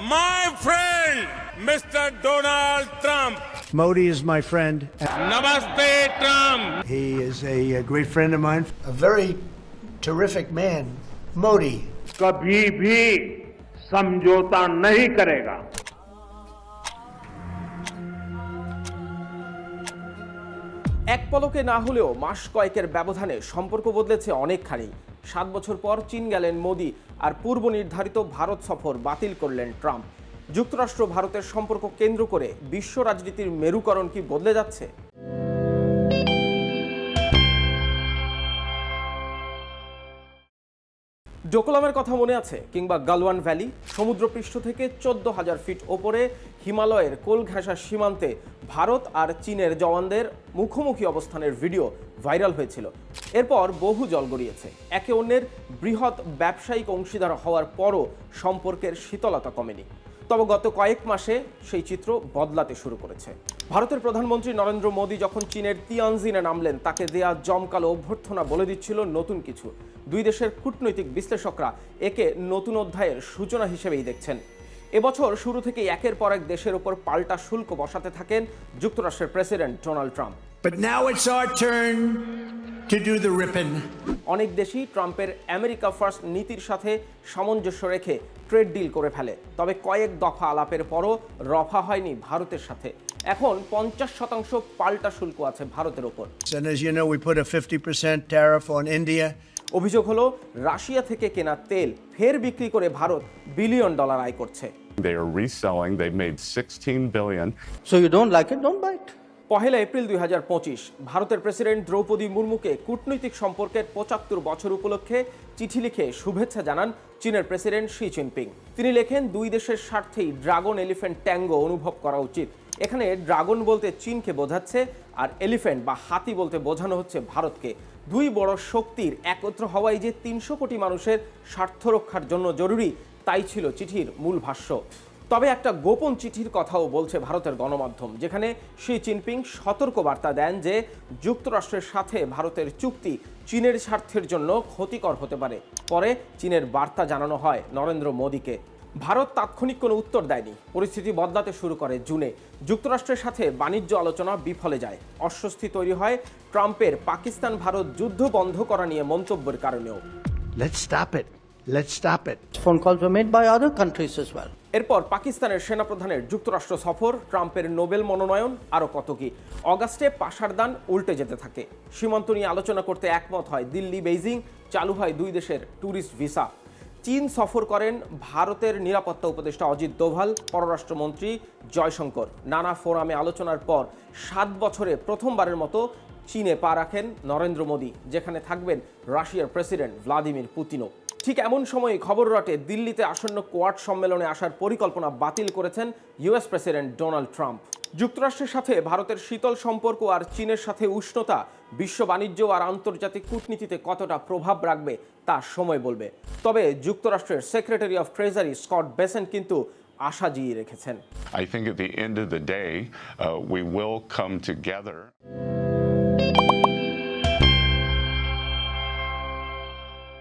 My friend, Mr. Donald Trump. Modi is my friend. Namaste, Trump. He is a great friend of mine. A very terrific man, Modi. कभी भी समझौता नहीं करेगा। এক পলকে না হলেও মাস কয়েকের ব্যবধানে সম্পর্ক বদলেছে অনেকখানি। 7 বছর পর চীন গেলেন মোদি, আর পূর্ব নির্ধারিত ভারত সফর বাতিল করলেন ট্রাম্প। যুক্তরাষ্ট্র ভারতের সম্পর্ক কেন্দ্র করে বিশ্ব রাজনীতির মেরুকরণ কি বদলে যাচ্ছে? ডোকলামের কথা মনে আছে? কিংবা গালওয়ান ভ্যালি? সমুদ্রপৃষ্ঠ থেকে 14,000 ফিট ওপরে হিমালয়ের কোল ঘেঁষা সীমান্তে ভারত আর চীনের জওয়ানদের মুখোমুখি অবস্থানের ভিডিও ভাইরাল হয়েছিল। এরপর বহু জল গড়িয়েছে। একে অন্যের বৃহৎ ব্যবসায়িক অংশীদার হওয়ার পরও সম্পর্কের শীতলতা কমেনি। তবে গত কয়েক মাসে সেই চিত্র বদলাতে শুরু করেছে। ভারতের প্রধানমন্ত্রী নরেন্দ্র মোদি যখন চীনের তিয়ানজিনে নামলেন, তাকে দেয়া জমকালো অভ্যর্থনা বলে দিচ্ছিল নতুন কিছু। দুই দেশের কূটনৈতিক বিশ্লেষকরা একে নতুন অধ্যায়ের সূচনা হিসেবেই দেখছেন। এবছর শুরু থেকে একের পর এক দেশের উপর পাল্টা শুল্ক বসাতে থাকেন যুক্তরাষ্ট্রের president Donald Trump. But now it's our turn to do the ripping. অনেক দেশই ট্রাম্পের আমেরিকা ফার্স্ট নীতির সাথে সামঞ্জস্য রেখে ট্রেড ডিল করে ফেলে। তবে কয়েক দফা আলাপের পরও রফা হয়নি ভারতের সাথে। এখন 50% পাল্টা শুল্ক আছে ভারতের ওপর। And as you know, we put a 50% tariff on India. অভিযোগ হলো রাশিয়া থেকে কেনা তেল ফের বিক্রি করে ভারত বিলিয়ন ডলার আয় করছে। They are reselling. They've made $16 billion. So you don't like it? Don't buy it. 1 April 2025 ভারতের প্রেসিডেন্ট দ্রৌপদী মুর্মুকে কূটনৈতিক সম্পর্কের 75 বছর উপলক্ষে চিঠি লিখে শুভেচ্ছা জানান চীনের প্রেসিডেন্ট শি জিনপিং। তিনি লেখেন, দুই দেশের স্বার্থেই ড্রাগন এলিফ্যান্ট ট্যাঙ্গো অনুভব করা উচিত। এখানে ড্রাগন বলতে চীনকে বোঝাচ্ছে, আর এলিফ্যান্ট বা হাতি বলতে বোঝানো হচ্ছে ভারতকে। দুই বড় শক্তির একত্র হওয়াই যে 300 কোটি মানুষের স্বার্থ রক্ষার জন্য জরুরি, তাই ছিল চিঠির মূল ভাষ্য। তবে একটা গোপন চিঠির কথাও বলছে ভারতের গণমাধ্যম, যেখানে শি জিনপিং সতর্ক বার্তা দেন যে যুক্তরাষ্ট্রের সাথে ভারতের চুক্তি চীনের স্বার্থের জন্য ক্ষতিকর হতে পারে। পরে চীনের বার্তা জানানো হয় নরেন্দ্র মোদিকে। ভারত তাৎক্ষণিক কোনো উত্তর দেয়নি। পরিস্থিতি বদলাতে শুরু করে জুনে। যুক্তরাষ্ট্রের সাথে বাণিজ্য আলোচনা বিফলে যায়। অস্বস্তি তৈরি হয় ট্রাম্পের পাকিস্তান ভারত যুদ্ধ বন্ধ করা নিয়ে মন্তব্যের কারণেও। Let's stop it. Let's stop it. Phone calls were made by other countries as well. এরপর পাকিস্তানের সেনাপ্রধানের যুক্তরাষ্ট্র সফর, ট্রাম্পের নোবেল মনোনয়ন, আরও কত কি। অগাস্টে পাশার দান উল্টে যেতে থাকে। সীমান্ত নিয়ে আলোচনা করতে একমত হয় দিল্লি বেইজিং। চালু হয় দুই দেশের ট্যুরিস্ট ভিসা। চীন সফর করেন ভারতের নিরাপত্তা উপদেষ্টা অজিত দোভাল, পররাষ্ট্রমন্ত্রী জয়শঙ্কর। নানা ফোরামে আলোচনার পর 7 বছরে প্রথমবারের মতো চীনে পা রাখেন নরেন্দ্র মোদি, যেখানে থাকবেন রাশিয়ার প্রেসিডেন্ট ভ্লাদিমির পুতিনও। ঠিক এমন সময়ে খবর রটে দিল্লিতে আসন্ন কোয়াড সম্মেলনে আসার পরিকল্পনা বাতিল করেছেন ইউএস প্রেসিডেন্ট ডোনাল্ড ট্রাম্প। যুক্তরাষ্ট্রের সাথে ভারতের শীতল সম্পর্ক আর চীনের সাথে উষ্ণতা বিশ্ব বাণিজ্য আর আন্তর্জাতিক কূটনীতিতে কতটা প্রভাব রাখবে তা সময় বলবে। তবে যুক্তরাষ্ট্রের secretary of treasury Scott Bessent কিন্তু আশা জিয়ে রেখেছেন। I think at the end of the day, we will come together.